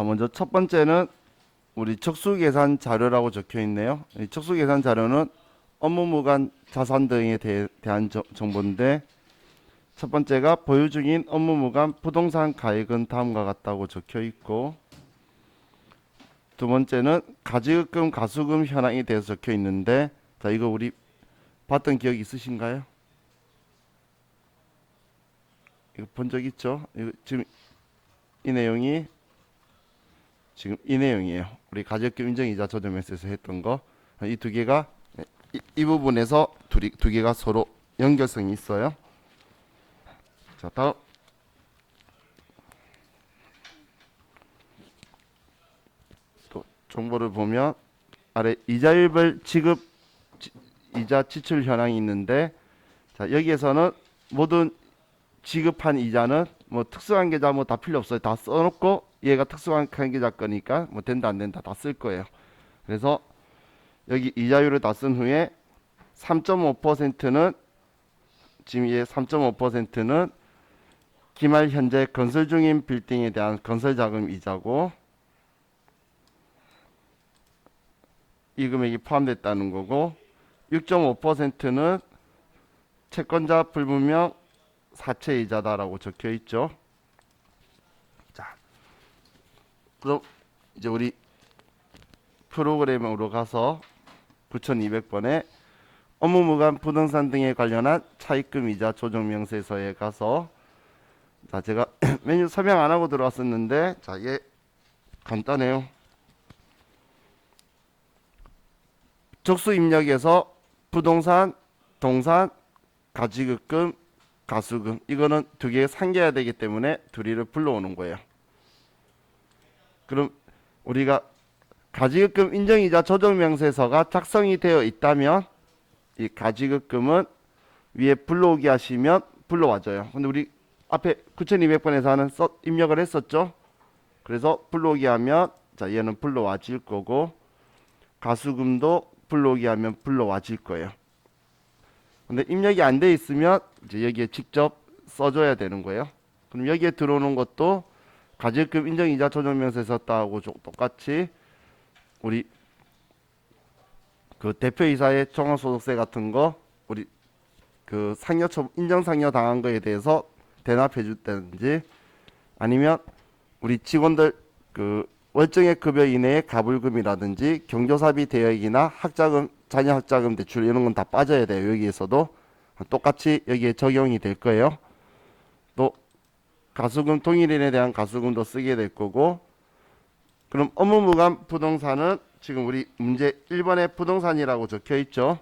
먼저 첫 번째는 우리 척수계산 자료라고 적혀 있네요. 이 척수계산 자료는 업무무관 자산 등에 대한 정보인데, 첫 번째가 보유 중인 업무무관 부동산 가액은 다음과 같다고 적혀 있고, 두 번째는 가지급금 가수금 현황에 대해서 적혀 있는데, 자, 이거 우리 봤던 기억 있으신가요? 이거 본 적 있죠? 이거 지금 이 내용이 지금 이 내용이에요. 우리 가지급금 인정이자 조정명세에서 했던 거. 이 두 개가 이 부분에서 두 개가 서로 연결성이 있어요. 자, 다음 또 정보를 보면 아래 이자율별 지급 이자 지출 현황이 있는데, 자, 여기에서는 모든 지급한 이자는 뭐 특수한 계좌 뭐 다 필요 없어요. 다 써놓고 얘가 특수한 계좌 거니까 뭐 된다 안 된다 다 쓸 거예요. 그래서 여기 이자율을 다 쓴 후에 3.5%는 지금 얘 3.5%는 기말 현재 건설 중인 빌딩에 대한 건설 자금 이자고, 이 금액이 포함됐다는 거고, 6.5%는 채권자 불분명 사채 이자다라고 적혀 있죠. 자, 그럼 이제 우리 프로그램으로 가서 9200번에 업무무관 부동산 등에 관련한 차입금 이자 조정 명세서에 가서, 자, 제가 메뉴 설명 안 하고 들어왔었는데, 자, 얘 간단해요. 적수 입력에서 부동산, 동산, 가지급금, 가수금, 이거는 두 개 상계해야 되기 때문에 둘이를 불러오는 거예요. 그럼 우리가 가지급금 인정이자 조정명세서가 작성이 되어 있다면 이 가지급금은 위에 불러오기 하시면 불러와줘요. 근데 우리 앞에 9200번에서 하는 입력을 했었죠. 그래서 불러오기 하면, 자, 얘는 불러와질 거고, 가수금도 불러오기 하면 불러와질 거예요. 근데 입력이 안 돼 있으면 이제 여기에 직접 써줘야 되는 거예요. 그럼 여기에 들어오는 것도 가지급 인정이자 조정명세 썼다고 똑같이 우리 그 대표이사의 종합소득세 같은 거, 우리 그 인정상여 당한 거에 대해서 대납해 줬다든지, 아니면 우리 직원들 그 월정액 급여 이내의 가불금이라든지 경조사비 대여액이나 학자금, 자녀 학자금 대출 이런 건 다 빠져야 돼요. 여기에서도 똑같이 여기에 적용이 될 거예요. 또 가수금 동일인에 대한 가수금도 쓰게 될 거고, 그럼 업무무관 부동산은 지금 우리 문제 1번에 부동산이라고 적혀 있죠.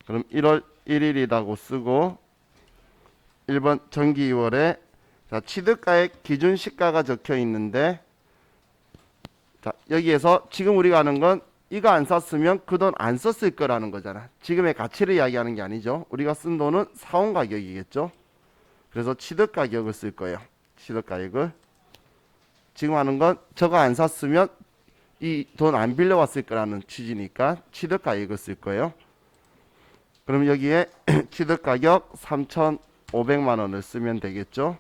그럼 1월 1일이라고 쓰고, 1번 정기 2월에 자, 취득가액 기준 시가가 적혀 있는데, 자, 여기에서 지금 우리가 하는 건 이거 안 샀으면 그 돈 안 썼을 거라는 거잖아. 지금의 가치를 이야기하는 게 아니죠. 우리가 쓴 돈은 사온 가격이겠죠. 그래서 취득 가격을 쓸 거예요. 취득 가격을. 지금 하는 건 저거 안 샀으면 이 돈 안 빌려왔을 거라는 취지니까 취득 가격을 쓸 거예요. 그럼 여기에 취득 가격 3,500만 원을 쓰면 되겠죠.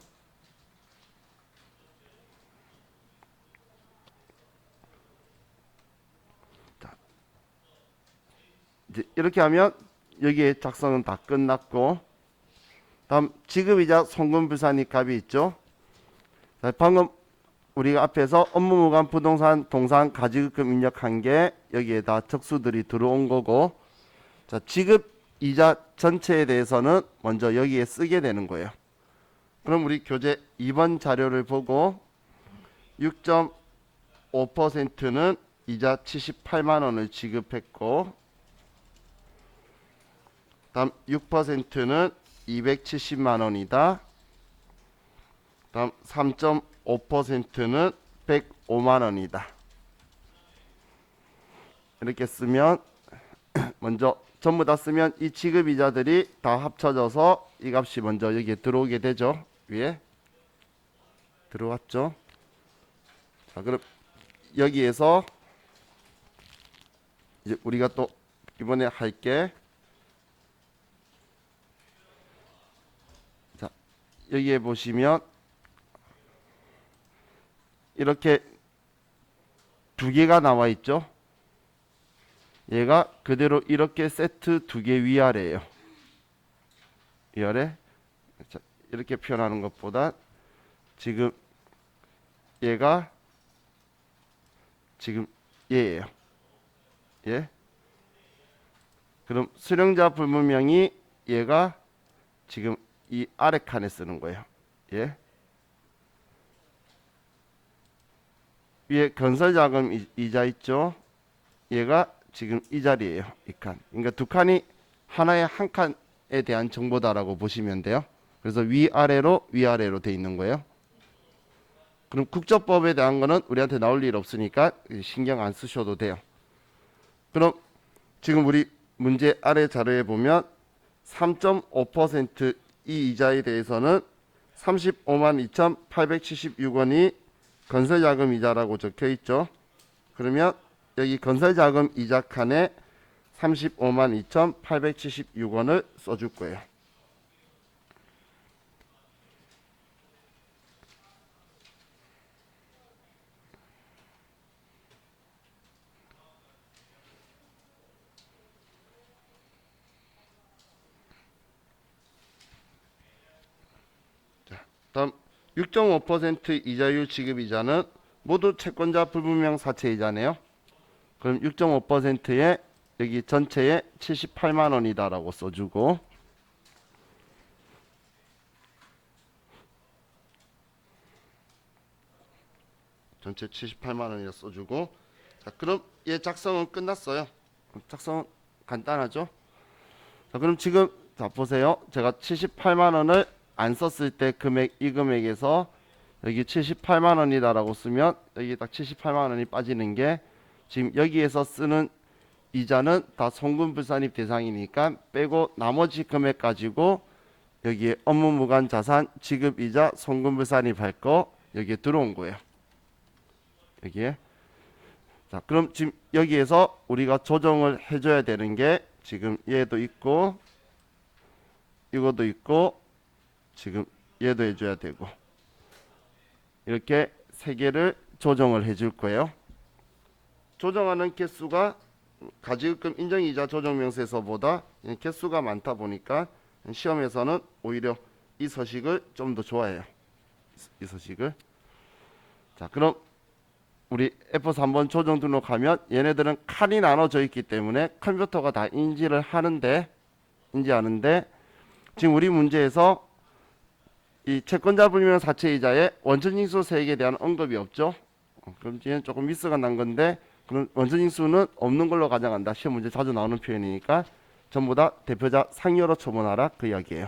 이제 이렇게 하면 여기에 작성은 다 끝났고, 다음 지급이자 송금불산이 값이 있죠. 자, 방금 우리가 앞에서 업무무관 부동산 동산 가지급금 입력한 게 여기에 다 적수들이 들어온 거고, 자, 지급 이자 전체에 대해서는 먼저 여기에 쓰게 되는 거예요. 그럼 우리 교재 2번 자료를 보고 6.5%는 이자 78만 원을 지급했고, 다음 6%는 270만 원이다. 다음 3.5%는 105만 원이다. 이렇게 쓰면 먼저 전부 다 쓰면 이 지급이자들이 다 합쳐져서 이 값이 먼저 여기에 들어오게 되죠. 위에 들어왔죠. 자, 그럼 여기에서 이제 우리가 또 이번에 할게, 자, 여기에 보시면 이렇게 두 개가 나와 있죠. 얘가 그대로 이렇게 세트 두 개 위아래예요. 위아래. 자, 이렇게 표현하는 것보다 지금 얘가 지금 얘예요. 예. 그럼 수령자 불문명이 얘가 지금 이 아래 칸에 쓰는 거예요. 예. 위에 건설자금 이자 있죠. 얘가 지금 이 자리예요. 이 칸. 그러니까 두 칸이 하나의 한 칸에 대한 정보다라고 보시면 돼요. 그래서 위아래로 돼 있는 거예요. 그럼 국조법에 대한 거는 우리한테 나올 일 없으니까 신경 안 쓰셔도 돼요. 그럼 지금 우리 문제 아래 자료에 보면 3.5% 이 이자에 대해서는 35만 2,876원이 건설자금 이자라고 적혀 있죠. 그러면 여기 건설자금 이자 칸에 35만 2,876원을 써줄 거예요. 다음 6.5% 이자율 지급이자는 모두 채권자 불분명 사채이자네요. 그럼 6.5%에 여기 전체에 78만 원이다라고 써주고, 전체 78만 원이라 써주고, 자 그럼 얘 작성은 끝났어요. 작성은 간단하죠. 자 그럼 지금 자 보세요. 제가 78만 원을 안 썼을 때 금액 이 금액에서 여기 78만 원이다라고 쓰면 여기 딱 78만 원이 빠지는 게 지금 여기에서 쓰는 이자는 다 송금불산입 대상이니까 빼고 나머지 금액 가지고 여기에 업무무관 자산 지급이자 송금불산입 할 거 여기에 들어온 거예요. 여기에. 자 그럼 지금 여기에서 우리가 조정을 해줘야 되는 게 지금 얘도 있고 이것도 있고 지금 얘도 해줘야 되고 이렇게 세 개를 조정을 해줄 거예요. 조정하는 개수가 가지급금 인정이자 조정명세서보다 개수가 많다 보니까 시험에서는 오히려 이 서식을 좀 더 좋아해요. 이 서식을. 자 그럼 우리 F4 한번 조정 등록하면 얘네들은 칸이 나눠져 있기 때문에 컴퓨터가 다 인지하는데 지금 우리 문제에서 이 채권자 불명 사채이자의 원천징수 세액에 대한 언급이 없죠. 그럼 얘는 조금 미스가 난 건데 그럼 원천징수는 없는 걸로 가정한다. 시험 문제 자주 나오는 표현이니까 전부 다 대표자 상여로 처분하라 그 이야기예요.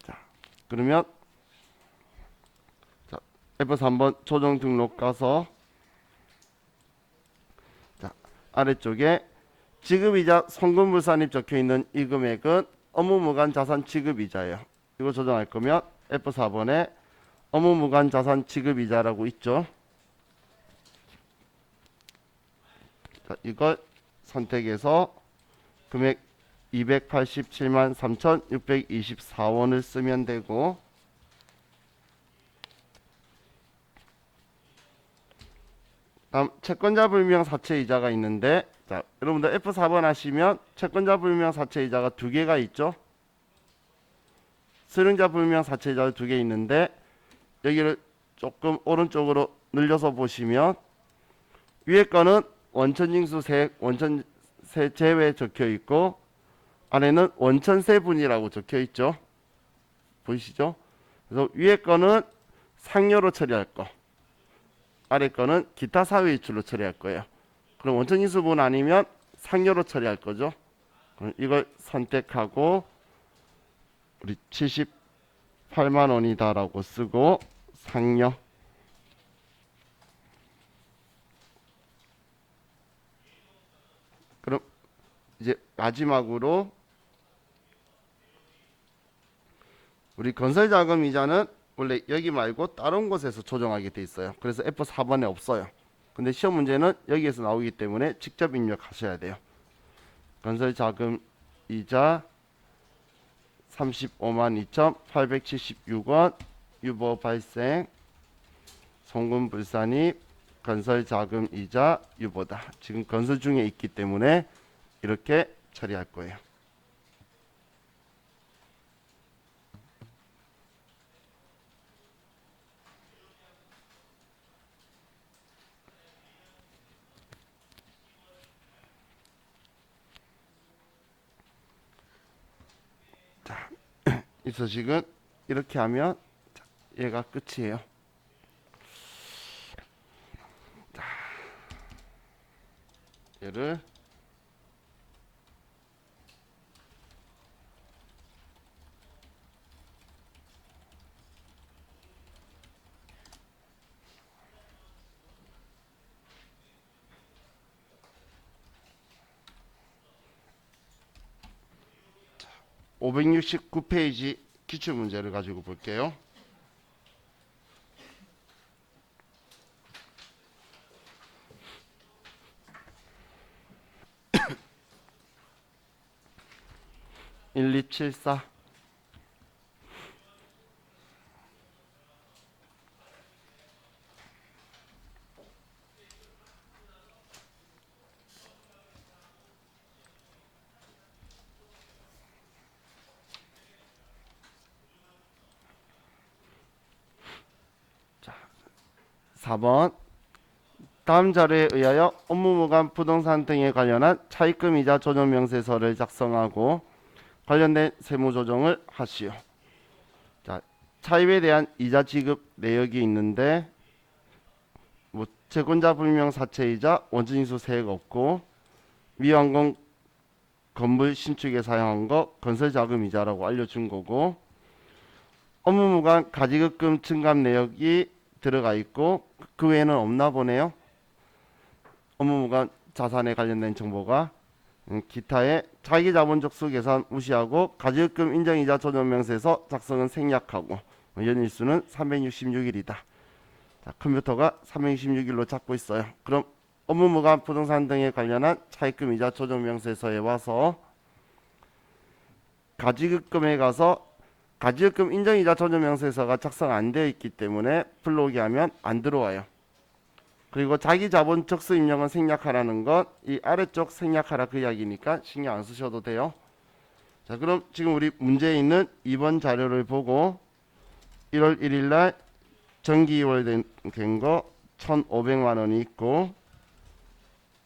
자 그러면 자, F4 한번 조정 등록 가서 자 아래쪽에 지급이자 송금불산입 적혀있는 이 금액은 업무무관 자산 지급이자예요. 이거 조정할 거면 F4번에 업무무관 자산 지급이자라고 있죠. 자, 이걸 선택해서 금액 287만 3,624원을 쓰면 되고 다음 채권자 불명 사채이자가 있는데 자 여러분들 F4번 하시면 채권자 불명 사채이자가 두 개가 있죠. 수령자 불명 사채이자가 두 개 있는데 여기를 조금 오른쪽으로 늘려서 보시면 위에 거는 원천징수세액 원천세 제외 적혀 있고 아래는 원천세분이라고 적혀 있죠. 보이시죠? 그래서 위에 거는 상여로 처리할 거 아래 거는 기타 사유이출로 처리할 거예요. 그럼 원천징수분 아니면 상여로 처리할 거죠. 그럼 이걸 선택하고 우리 78만 원이다라고 쓰고 상여 그럼 이제 마지막으로 우리 건설자금 이자는 원래 여기 말고 다른 곳에서 조정하게 돼 있어요. 그래서 F4번에 없어요. 근데 시험 문제는 여기에서 나오기 때문에 직접 입력하셔야 돼요. 건설자금 이자 35만 2,876원 유보 발생 송금불산입 건설 자금 이자 유보다. 지금 건설 중에 있기 때문에 이렇게 처리할 거예요. 자, 이 소식은 이렇게 하면 얘가 끝이에요. 자, 얘를 569페이지 기출문제를 가지고 볼게요. (1, 2, 7, 4) 자, 4번 다음 자료에 의하여 업무무관 부동산 등에 관련한 차입금이자 조정명세서를 작성하고 관련된 세무조정을 하시오. 자, 차입에 대한 이자 지급 내역이 있는데 채권자 불명 사채이자 원천징수 세액 없고 미완공 건물 신축에 사용한 거 건설자금이자라고 알려준 거고, 업무무관 가지급금 증감 내역이 들어가 있고 그 외에는 없나 보네요. 업무무관 자산에 관련된 정보가 기타의 자기자본적수 계산 무시하고 가지급금 인정이자 조정명세서 작성은 생략하고 연일수는 366일이다. 자, 컴퓨터가 366일로 잡고 있어요. 그럼 업무무관 부동산 등에 관련한 차입금이자 조정명세서에 와서 가지급금에 가서 가지급금 인정이자 조정명세서가 작성 안 되어 있기 때문에 불러오게 하면 안 들어와요. 그리고 자기자본 적수 입력은 생략하라는 건 이 아래쪽 생략하라 그 이야기니까 신경 안 쓰셔도 돼요. 자, 그럼 지금 우리 문제에 있는 2번 자료를 보고 1월 1일 날 정기 2월 된 거 1,500만 원이 있고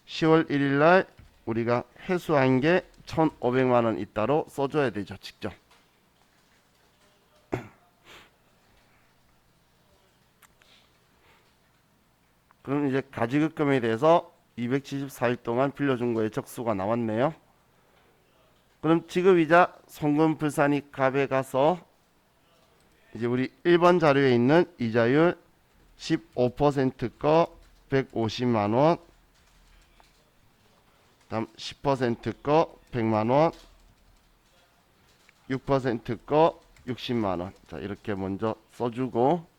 10월 1일 날 우리가 회수한 게 1,500만 원 있다로 써줘야 되죠. 직접. 그럼 이제 가지급금에 대해서 274일 동안 빌려준 거에 적수가 나왔네요. 그럼 지급이자 송금불산이 값에 가서 이제 우리 1번 자료에 있는 이자율 15%거 150만 원, 다음 10%거 100만 원, 6%거 60만 원. 자, 이렇게 먼저 써주고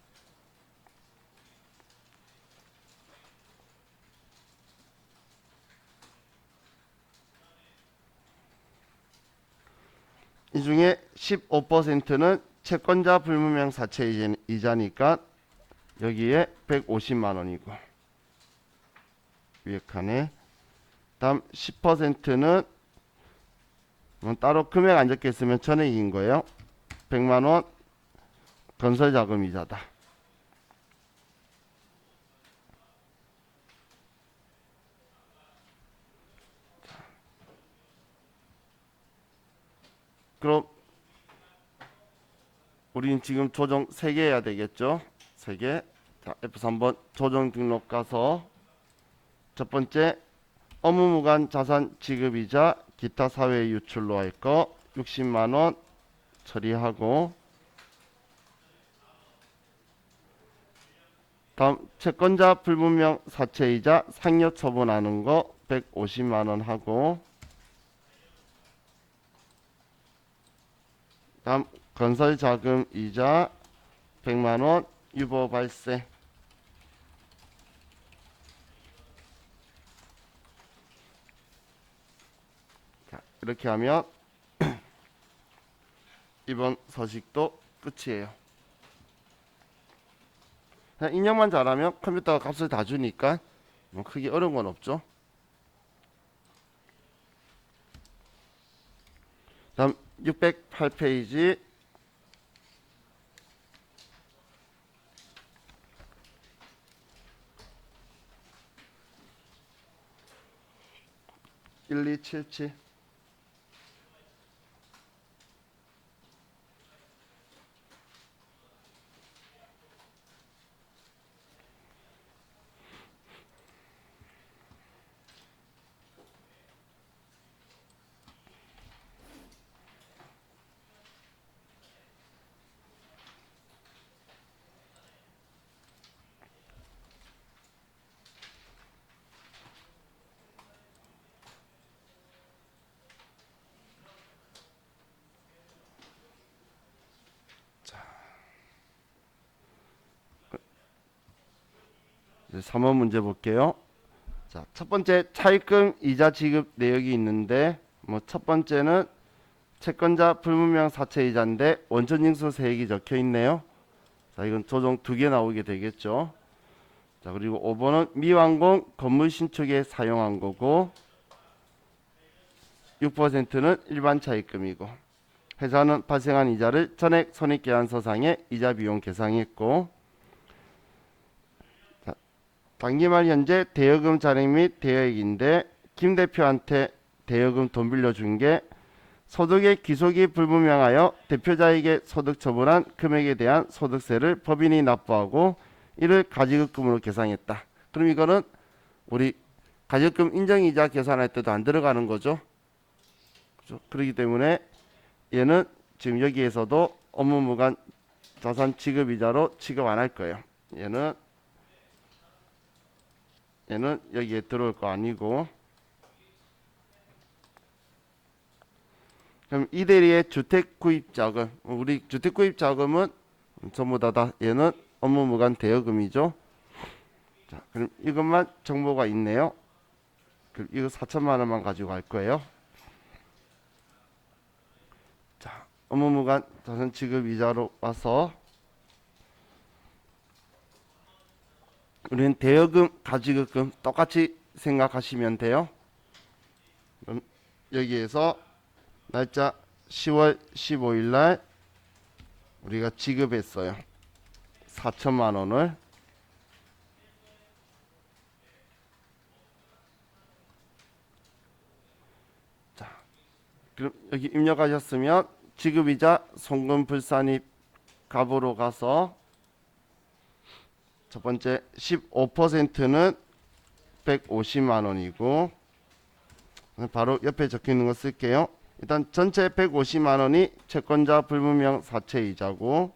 이 중에 15%는 채권자 불문명 사채 이자니까 여기에 150만 원이고 위에 칸에, 다음 10%는 따로 금액 안 적혀 있으면 전액인 거예요. 100만 원 건설자금 이자다. 그럼 우린 지금 조정 3개 해야 되겠죠. 3개. 자, F3번 조정 등록 가서 첫 번째 업무무관 자산 지급이자 기타 사회 유출로 할 거 60만 원 처리하고, 다음 채권자 불분명 사채이자 상여 처분하는 거 150만 원 하고, 다음 건설 자금 이자 100만 원 유보 발생. 자, 이렇게 하면 이번 서식도 끝이에요. 그냥 입력만 잘하면 컴퓨터가 값을 다 주니까 뭐 크게 어려운 건 없죠. 다음 608페이지 1277. 이제 3번 문제 볼게요. 자, 첫 번째 차입금 이자 지급 내역이 있는데 뭐 첫 번째는 채권자 불분명 사채 이자인데 원천징수 세액이 적혀 있네요. 자, 이건 조정 2개 나오게 되겠죠. 자, 그리고 5번은 미완공 건물 신축에 사용한 거고 6%는 일반 차입금이고 회사는 발생한 이자를 전액 손익계산서상에 이자 비용 계상했고 당기말 현재 대여금 잔액 및 대여액인데 김 대표한테 대여금 돈 빌려준 게 소득의 귀속이 불분명하여 대표자에게 소득 처분한 금액에 대한 소득세를 법인이 납부하고 이를 가지급금으로 계상했다. 그럼 이거는 우리 가지급금 인정이자 계산할 때도 안 들어가는 거죠. 그렇죠? 그렇기 때문에 얘는 지금 여기에서도 업무무관 자산 지급이자로 취급 안 할 거예요. 얘는 여기에 들어올 거 아니고. 그럼 이 대리의 주택 구입 자금, 우리 주택 구입 자금은 전부 다 얘는 업무무관 대여금이죠. 자, 그럼 이것만 정보가 있네요. 그럼 이거 4천만 원만 가지고 갈 거예요. 자, 업무무관 자산 지급 이자로 와서 우리는 대여금, 가지급금 똑같이 생각하시면 돼요. 그럼 여기에서 날짜 10월 15일 날 우리가 지급했어요. 4천만 원을. 자, 그럼 여기 입력하셨으면 지급이자 송금 불산입 값으로 가서 첫 번째 15%는 150만 원이고 바로 옆에 적혀 있는 거 쓸게요. 일단 전체 150만 원이 채권자 불분명 사채 이자고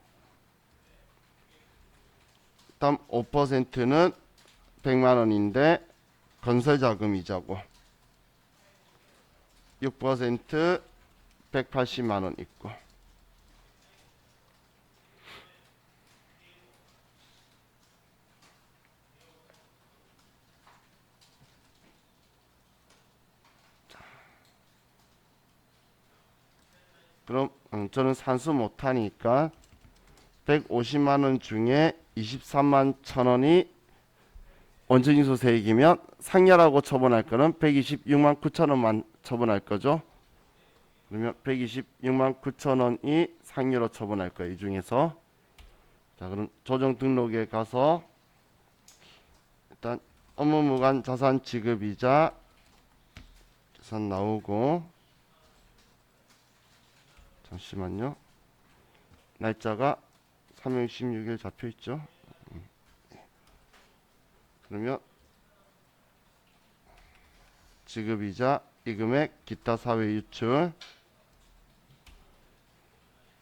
다음 5%는 100만 원인데 건설 자금 이자고 6% 180만 원 있고 그럼 저는 산수 못하니까 150만 원 중에 23만 천 원이 원천징수 세액이면 상여라고 처분할 거는 126만 9천 원만 처분할 거죠. 그러면 126만 9천 원이 상여로 처분할 거예요. 이 중에서. 자, 그럼 조정 등록에 가서 일단 업무무관 자산 지급이자 자산 나오고 잠시만요. 날짜가 3월 16일 잡혀 있죠. 그러면 지급이자 이 금액 기타 사회 유출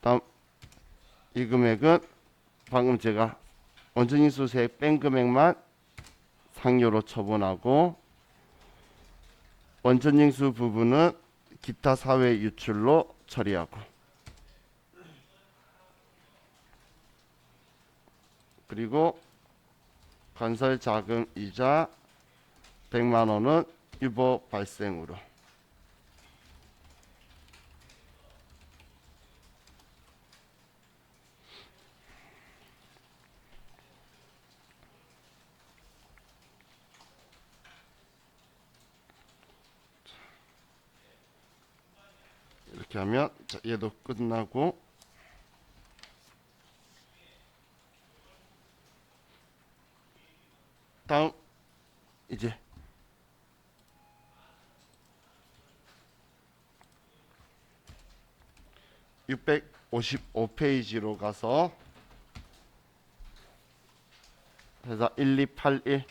다음 이 금액은 방금 제가 원천징수 세액 뺀 금액만 상여로 처분하고 원천징수 부분은 기타 사회 유출로 처리하고 그리고 건설 자금 이자 100만 원은 유보 발생으로 이렇게 하면 자, 얘도 끝나고 다음 이제 655페이지로 가서 회사 1281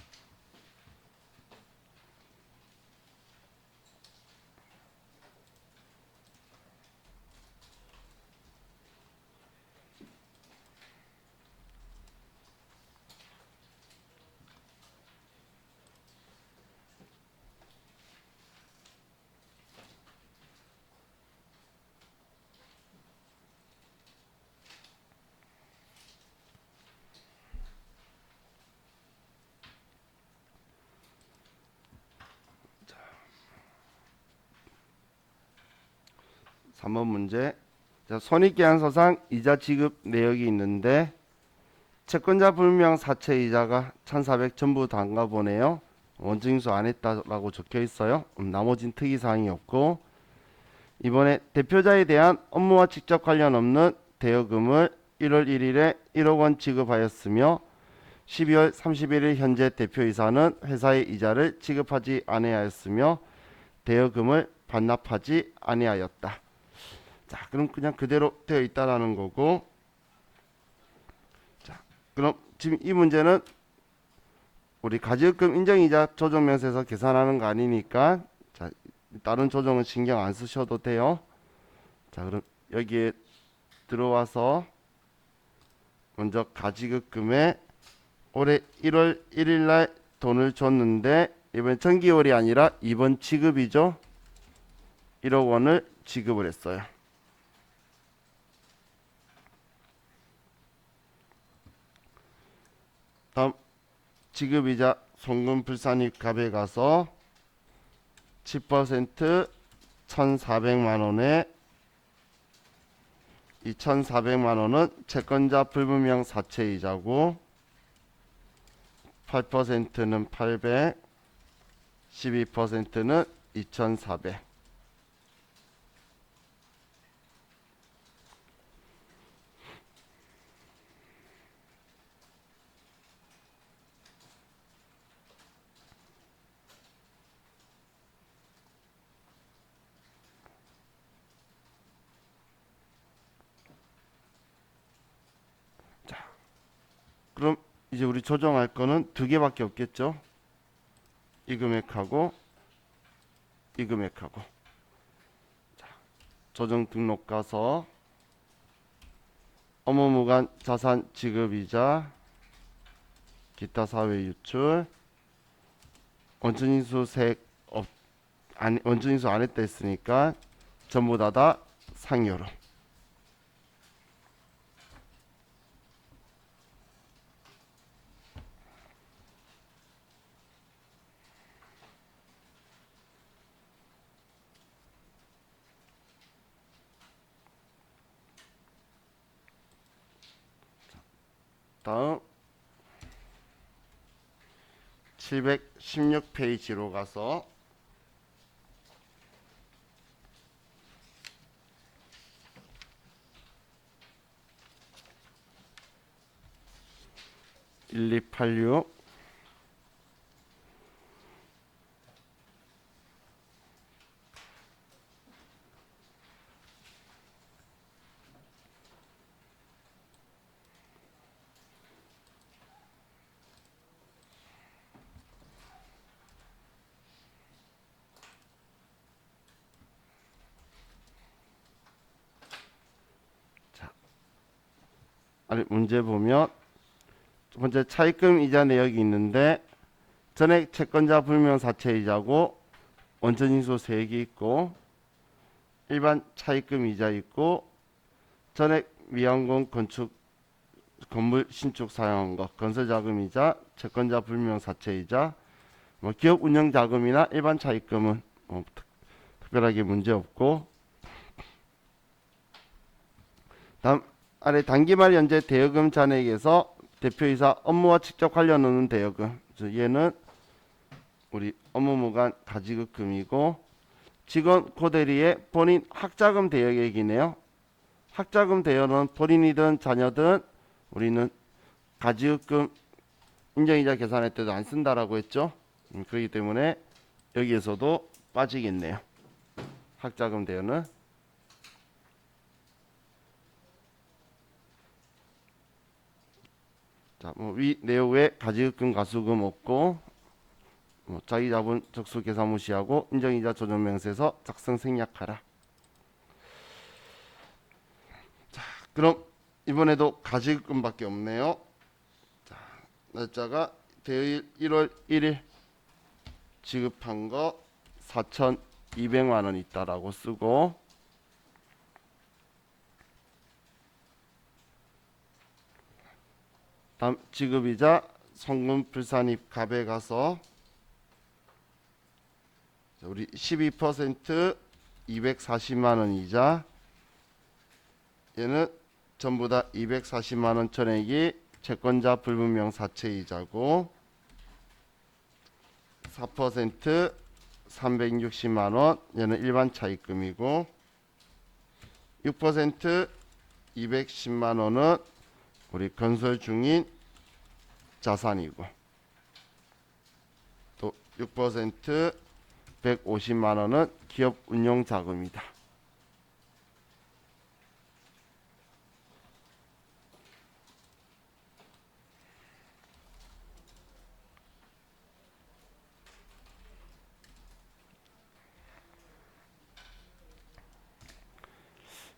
3번 문제. 자, 손익계산서상 이자 지급 내역이 있는데 채권자 불명 사채 이자가 1,400 전부 다인가 보네요. 원증인수 안 했다라고 적혀 있어요. 나머진 특이사항이 없고 이번에 대표자에 대한 업무와 직접 관련 없는 대여금을 1월 1일에 1억 원 지급하였으며 12월 31일 현재 대표이사는 회사의 이자를 지급하지 아니하였으며 대여금을 반납하지 아니하였다. 자, 그럼 그냥 그대로 되어 있다라는 거고, 자, 그럼 지금 이 문제는 우리 가지급금 인정이자 조정명세에서 계산하는 거 아니니까, 자, 다른 조정은 신경 안 쓰셔도 돼요. 자, 그럼 여기에 들어와서 먼저 가지급금에 올해 1월 1일 날 돈을 줬는데 이번 정기월이 아니라 이번 지급이죠. 1억 원을 지급을 했어요. 다음 지급이자 송금불산입 값에 가서 10% 1,400만 원에 이 1,400만 원은 채권자 불분명 사채이자고 8%는 800, 12%는 2,400. 그럼 이제 우리 조정할 거는 두 개밖에 없겠죠. 이 금액하고 이 금액하고. 자, 조정 등록 가서 업무무관 자산 지급이자 기타 사회 유출 원천인수 원천인수 안 했다 했으니까 전부 다 상여로. 다음 716페이지로 가서 (1286) 아니 문제 보면 첫 번째 차입금 이자 내역이 있는데 전액 채권자 불명 사채이자고 원천인수 세액이 있고 일반 차입금 이자 있고 전액 미완공 건축 건물 신축 사용한 것 건설 자금이자 채권자 불명 사채이자 뭐 기업 운영 자금이나 일반 차입금은 특별하게 문제 없고 다음 아래 단기말 연재 대여금 잔액에서 대표이사 업무와 직접 관련 없는 대여금 얘는 우리 업무무관 가지급금이고 직원 고대리의 본인 학자금 대여액이네요. 학자금 대여는 본인이든 자녀든 우리는 가지급금 인정이자 계산할 때도 안 쓴다라고 했죠. 그렇기 때문에 여기에서도 빠지겠네요. 학자금 대여는. 자, 위 내용에 가지급금 가수금 없고 자기 자본 적수 계산 무시하고 인정이자 조정명세서 작성 생략하라. 자, 그럼 이번에도 가지급금밖에 없네요. 자, 날짜가 대여일 1월 1일 지급한 거 4,200만 원 있다라고 쓰고 다음 지급이자 송금 불산입 갑에 가서 우리 12% 240만 원 이자 얘는 전부 다 240만 원 전액이 채권자 불분명 사채 이자고 4% 360만 원 얘는 일반 차입금이고 6% 210만 원은 우리 건설 중인 자산이고 또 6% 150만 원은 기업 운용 자금이다.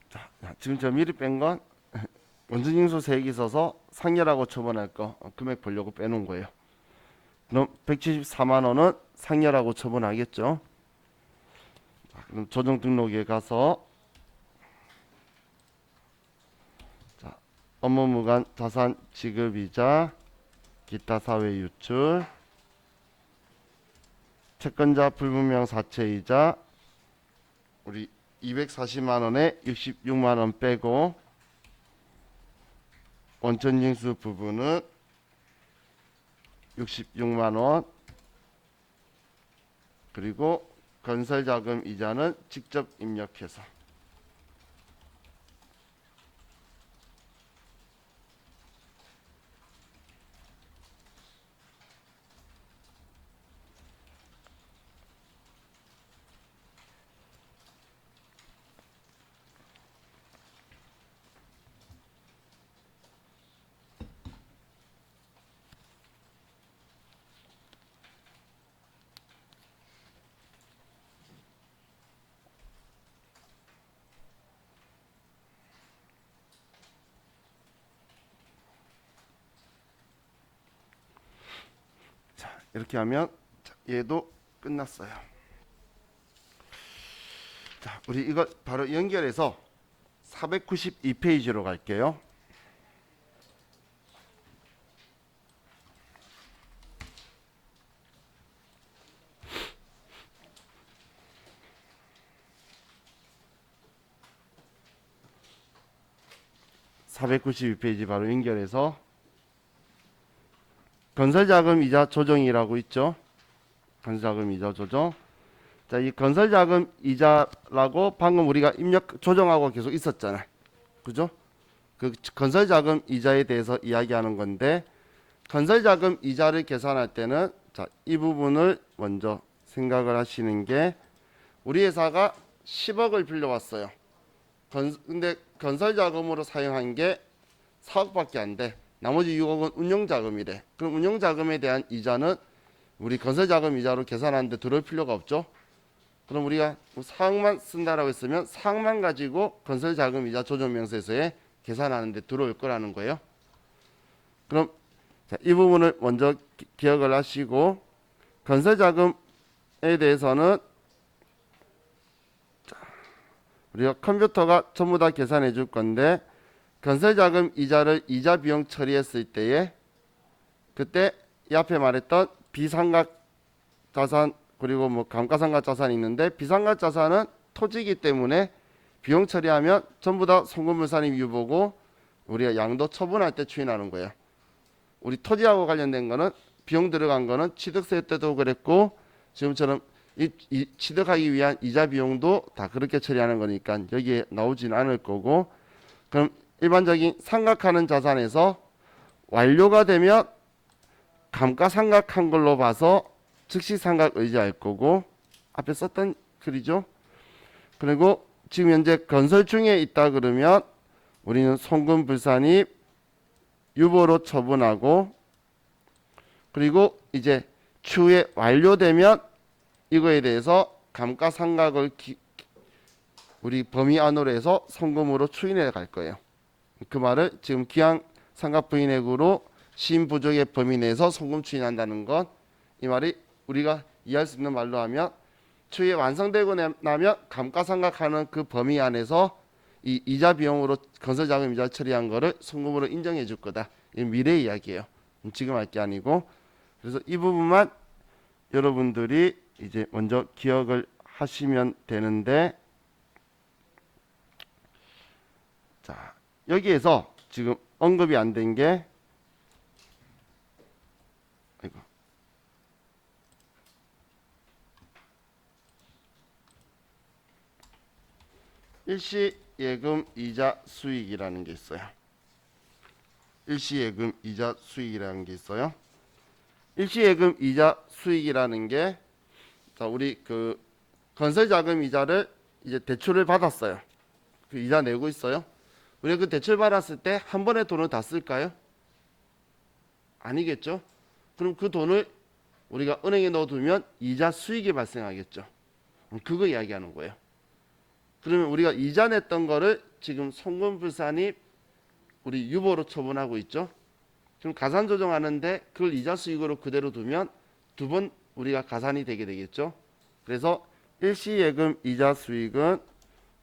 자, 지금 저 미리 뺀 건 원천징수 세액이 있어서 상여라고 처분할 거 금액 보려고 빼놓은 거예요. 그럼 174만 원은 상여라고 처분하겠죠. 자, 그럼 조정 등록에 가서 자, 업무무관 자산 지급이자 기타 사회 유출 채권자 불분명 사채이자 우리 240만 원에 66만 원 빼고 원천징수 부분은 66만 원 그리고 건설자금 이자는 직접 입력해서 이렇게 하면 얘도 끝났어요. 자, 우리 이거 바로 연결해서 492페이지로 갈게요. (492페이지) 바로 연결해서 건설자금 이자 조정이라고 있죠. 건설자금 이자 조정. 자, 이 건설자금 이자라고 방금 우리가 입력 조정하고 계속 있었잖아. 그죠? 그 건설자금 이자에 대해서 이야기하는 건데 건설자금 이자를 계산할 때는 자, 이 부분을 먼저 생각을 하시는 게 우리 회사가 10억을 빌려왔어요. 근데 건설자금으로 사용한 게 4억밖에 안 돼. 나머지 6억은 운용자금이래. 그럼 운용자금에 대한 이자는 우리 건설자금 이자로 계산하는데 들어올 필요가 없죠. 그럼 우리가 4억만 쓴다라고 했으면 4억만 가지고 건설자금 이자 조정명세서에 계산하는데 들어올 거라는 거예요. 그럼 자, 이 부분을 먼저 기억을 하시고 건설자금에 대해서는 우리가 컴퓨터가 전부 다 계산해 줄 건데 건설자금 이자를 이자 비용 처리했을 때에 그때 이 앞에 말했던 비상각 자산 그리고 뭐 감가상각 자산이 있는데 비상각 자산은 토지이기 때문에 비용 처리하면 전부 다 송금물산입 유보고 우리가 양도 처분할 때 추인하는 거예요. 우리 토지하고 관련된 거는 비용 들어간 거는 취득세 때도 그랬고 지금처럼 이 취득하기 위한 이자 비용도 다 그렇게 처리하는 거니까 여기에 나오진 않을 거고, 그럼 일반적인 삼각하는 자산에서 완료가 되면 감가상각한 걸로 봐서 즉시 상각 의지할 거고, 앞에 썼던 글이죠. 그리고 지금 현재 건설 중에 있다 그러면 우리는 송금불산입 유보로 처분하고, 그리고 이제 추후에 완료되면 이거에 대해서 감가상각을 우리 범위 안으로 해서 송금으로 추인해 갈 거예요. 그 말을 지금 기왕상각부인액으로 시인부족의 범위 내에서 송금 추인한다는 건, 이 말이 우리가 이해할 수 있는 말로 하면 추후에 완성되고 나면 감가상각하는 그 범위 안에서 이 이자 비용으로 건설자금 이자 처리한 거를 송금으로 인정해 줄 거다. 이 미래 이야기예요. 지금 할 게 아니고. 그래서 이 부분만 여러분들이 이제 먼저 기억을 하시면 되는데, 자, 여기에서 지금 언급이 안 된 게, 일시예금 이자 수익이라는 게 있어요. 일시예금 이자 수익이라는 게 있어요. 일시예금 이자 수익이라는 게, 자, 우리 그 건설자금 이자를 이제 대출을 받았어요. 그 이자 내고 있어요. 우리가 그 대출 받았을 때 한 번에 돈을 다 쓸까요? 아니겠죠. 그럼 그 돈을 우리가 은행에 넣어두면 이자 수익이 발생하겠죠. 그거 이야기하는 거예요. 그러면 우리가 이자 냈던 거를 지금 송금불산이 우리 유보로 처분하고 있죠. 그럼 가산 조정하는데 그걸 이자 수익으로 그대로 두면 두 번 우리가 가산이 되게 되겠죠. 그래서 일시예금 이자 수익은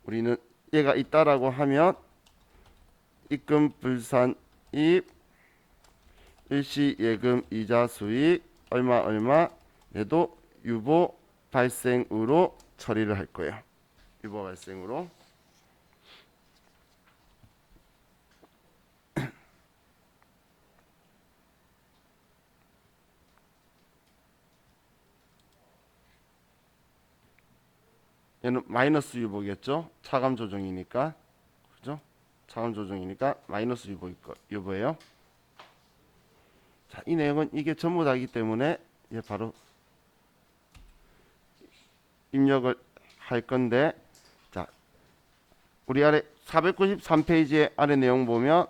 우리는 얘가 있다라고 하면 입금불산입 일시예금 이자 수익 얼마 얘도 유보 발생으로 처리를 할 거예요. 유보 발생으로. 얘는 마이너스 유보겠죠. 차감 조정이니까. 그죠? 차감 조정이니까 마이너스 유보예요. 자, 이 내용은 이게 전부 다이기 때문에 이제 바로 입력을 할 건데, 자, 우리 아래 493페이지의 아래 내용 보면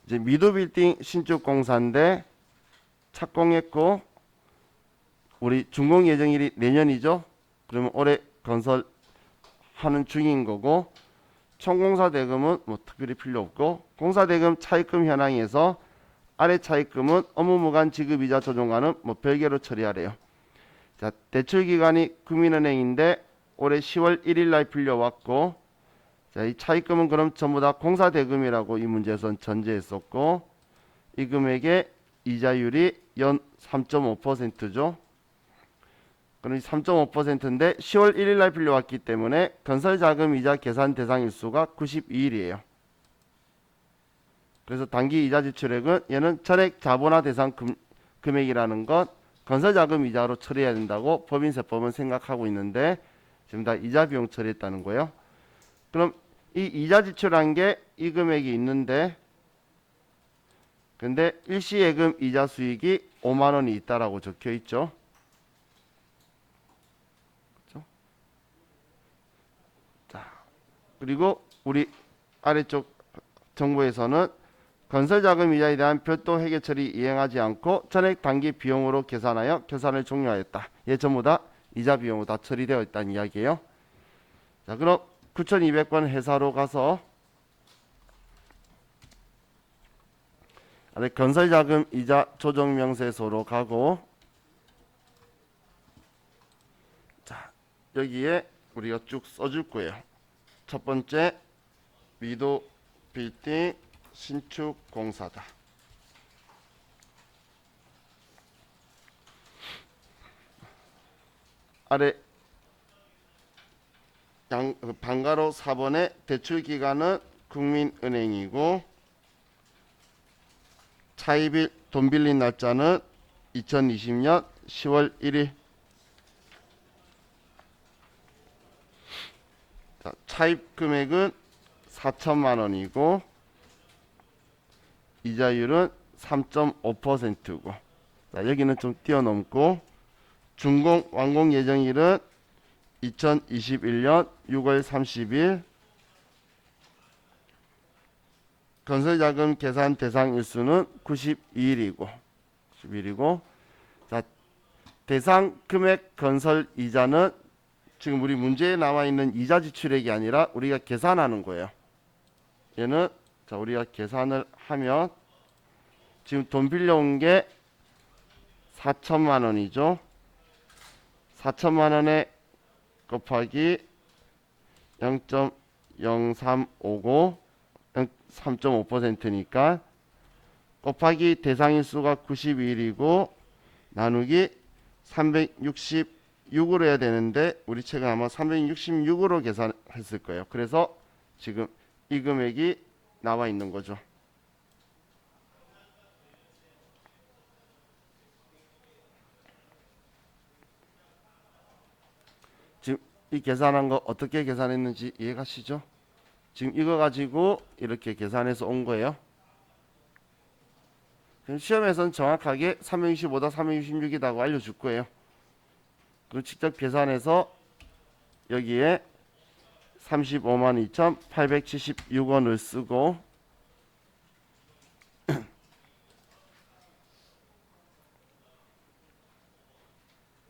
이제 미도빌딩 신축 공사인데 착공했고 우리 준공 예정일이 내년이죠. 그러면 올해 건설하는 중인 거고, 총공사 대금은 뭐 특별히 필요 없고, 공사 대금 차입금 현황에서 아래 차입금은 업무무관 지급이자 조정과는 뭐 별개로 처리하래요. 자, 대출 기간이 국민은행인데 올해 10월 1일 날 빌려왔고, 자, 이 차입금은 그럼 전부 다 공사 대금이라고 이 문제에선 전제했었고, 이 금액의 이자율이 연 3.5%죠. 그럼 3.5%인데 10월 1일 날 빌려왔기 때문에 건설자금 이자 계산 대상 일수가 92일이에요. 그래서 단기 이자 지출액은 얘는 전액 자본화 대상 금액이라는 것, 건설자금 이자로 처리해야 된다고 법인세법은 생각하고 있는데 지금 다 이자 비용 처리했다는 거예요. 그럼 이 이자 지출한 게 이 금액이 있는데, 근데 일시예금 이자 수익이 5만 원이 있다라고 적혀 있죠. 그렇죠? 자, 그리고 우리 아래쪽 정보에서는 건설자금 이자에 대한 별도 회계 처리 이행하지 않고 전액 단기 비용으로 계산하여 계산을 종료하였다. 얘 전부 다 이자 비용으로 다 처리되어 있다는 이야기예요. 자, 그럼 9200번 회사로 가서 아래 건설자금 이자 조정명세서로 가고, 자, 여기에 우리가 쭉 써줄 거예요. 첫 번째, 미도 빌딩 신축 공사다. 아래 방가로 4번의 대출 기간은 국민은행이고, 차입일 돈 빌린 날짜는 2020년 10월 1일. 자, 차입 금액은 4천만 원이고 이자율은 3.5%고 자, 여기는 좀 뛰어넘고 준공 완공 예정일은 2021년 6월 30일 건설자금 계산 대상 일수는 92일이고 자, 대상 금액 건설 이자는 지금 우리 문제에 나와 있는 이자 지출액이 아니라 우리가 계산하는 거예요. 얘는 자, 우리가 계산을 하면 지금 돈 빌려온 게 4천만 원이죠. 4천만 원에 곱하기 0.0359 3.5%니까 곱하기 대상인수가 92일이고 나누기 366으로 해야 되는데 우리 책은 아마 366으로 계산했을 거예요. 그래서 지금 이 금액이 나와 있는 거죠. 지금 이 계산한 거 어떻게 계산했는지 이해가시죠? 지금 이거 가지고 이렇게 계산해서 온 거예요. 그럼 시험에서는 정확하게 365다 366이라고 알려줄 거예요. 그리고 직접 계산해서 여기에 35만 2,876원을 쓰고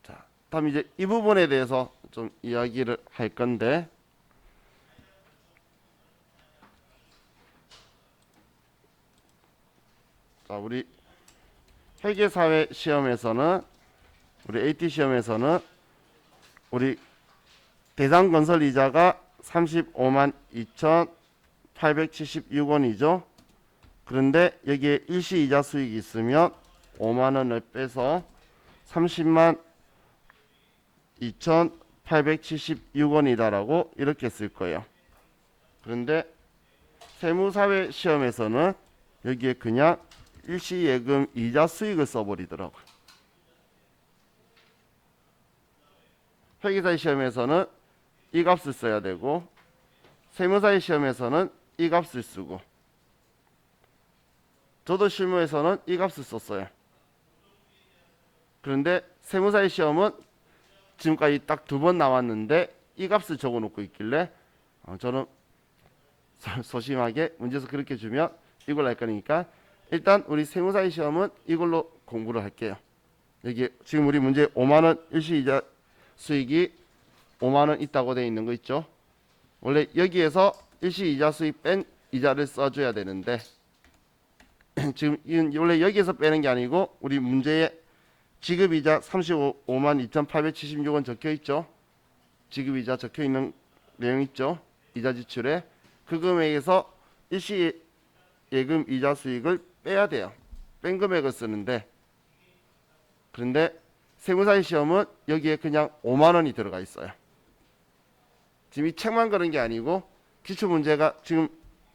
자, 다음 이제 이 부분에 대해서 좀 이야기를 할 건데 자, 우리 회계사회 시험에서는 우리 AT 시험에서는 우리 대상 건설 이자가 35만 2,876원이죠. 그런데 여기에 일시 이자 수익이 있으면 5만 원을 빼서 30만 2,876원이다라고 이렇게 쓸 거예요. 그런데 세무사회 시험에서는 여기에 그냥 일시 예금 이자 수익을 써버리더라고요. 회계사의 시험에서는 이 값을 써야 되고 세무사의 시험에서는 이 값을 쓰고 저도 실무에서는 이 값을 썼어요. 그런데 세무사의 시험은 지금까지 딱 2번 나왔는데 이 값을 적어놓고 있길래 저는 소심하게 문제에서 그렇게 주면 이걸 할 거니까 일단 우리 세무사의 시험은 이걸로 공부를 할게요. 여기 지금 우리 문제 5만원 일시이자 수익이 5만원 있다고 되어 있는 거 있죠. 원래 여기에서 일시이자 수익 뺀 이자를 써줘야 되는데 지금 원래 여기에서 빼는 게 아니고 우리 문제에 지급이자 35만 2,876원 적혀 있죠. 지급이자 적혀 있는 내용 있죠. 이자 지출에 그 금액에서 일시 예금 이자 수익을 빼야 돼요. 뺀 금액을 쓰는데 그런데 세무사의 시험은 여기에 그냥 5만 원이 들어가 있어요. 지금 이 책만 그런 게 아니고 기출 문제가 지금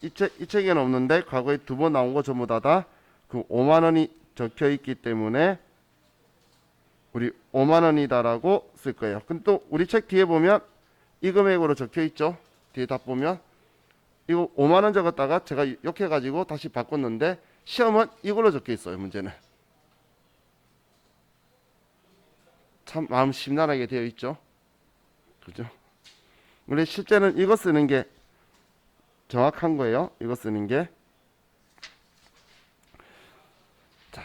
이 책에는 없는데 과거에 2번 나온 거 전부 다 그 5만 원이 적혀 있기 때문에 우리 5만 원이다라고 쓸 거예요. 근데 또 우리 책 뒤에 보면 이 금액으로 적혀 있죠. 뒤에 다 보면 이거 5만 원 적었다가 제가 욕해 가지고 다시 바꿨는데 시험은 이걸로 적혀 있어요. 문제는 참 마음 심란하게 되어 있죠. 그죠? 원래 실제는 이거 쓰는 게 정확한 거예요. 이거 쓰는 게. 자,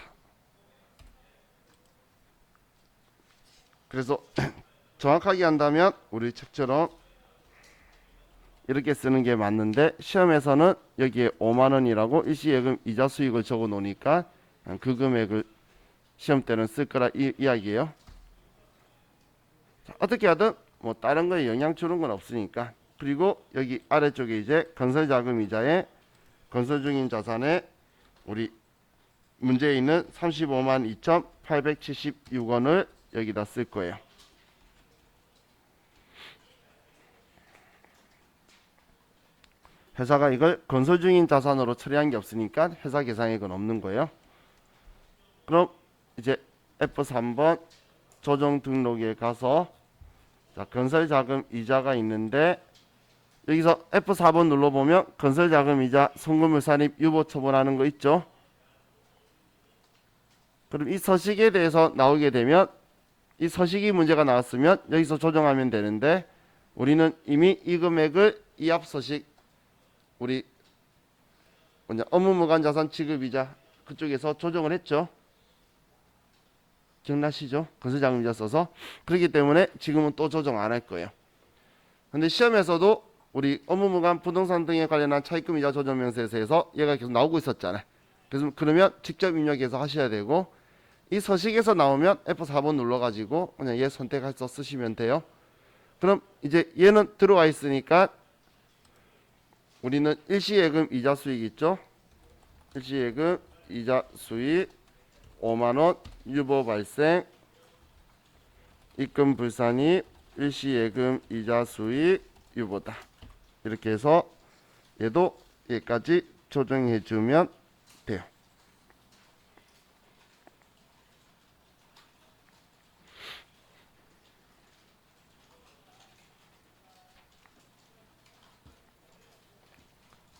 그래서 정확하게 한다면 우리 책처럼 이렇게 쓰는 게 맞는데 시험에서는 여기에 5만 원이라고 일시예금 이자 수익을 적어 놓으니까 그 금액을 시험 때는 쓸 거라 이야기예요. 자, 어떻게 하든 뭐 다른 거에 영향 주는 건 없으니까. 그리고 여기 아래쪽에 이제 건설자금 이자에 건설 중인 자산에 우리 문제에 있는 35만 2,876원을 여기다 쓸 거예요. 회사가 이걸 건설 중인 자산으로 처리한 게 없으니까 회사 계상액은 없는 거예요. 그럼 이제 F3번 조정 등록에 가서 자, 건설 자금 이자가 있는데 여기서 F4번 눌러보면 건설자금이자 송금물 산입 유보 처분하는 거 있죠. 그럼 이 서식에 대해서 나오게 되면 이 서식이 문제가 나왔으면 여기서 조정하면 되는데 우리는 이미 이 금액을 이 앞 서식 우리 뭐냐 업무무관자산 지급이자 그쪽에서 조정을 했죠. 기억나시죠? 건설자금이자 써서. 그렇기 때문에 지금은 또 조정 안 할 거예요. 근데 시험에서도 우리 업무무관 부동산 등에 관련한 차입금이자 조정명세서에서 얘가 계속 나오고 있었잖아요. 그래서 그러면 직접 입력해서 하셔야 되고 이 서식에서 나오면 F4번 눌러가지고 그냥 얘 선택해서 쓰시면 돼요. 그럼 이제 얘는 들어와 있으니까 우리는 일시예금 이자 수익 있죠? 일시예금 이자 수익 5만원 유보 발생 입금 불산입 일시예금 이자 수익 유보다. 이렇게 해서 얘도 얘까지 조정해 주면 돼요.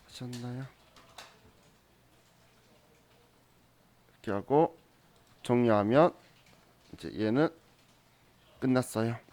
하셨나요? 이렇게 하고 종료하면 이제 얘는 끝났어요.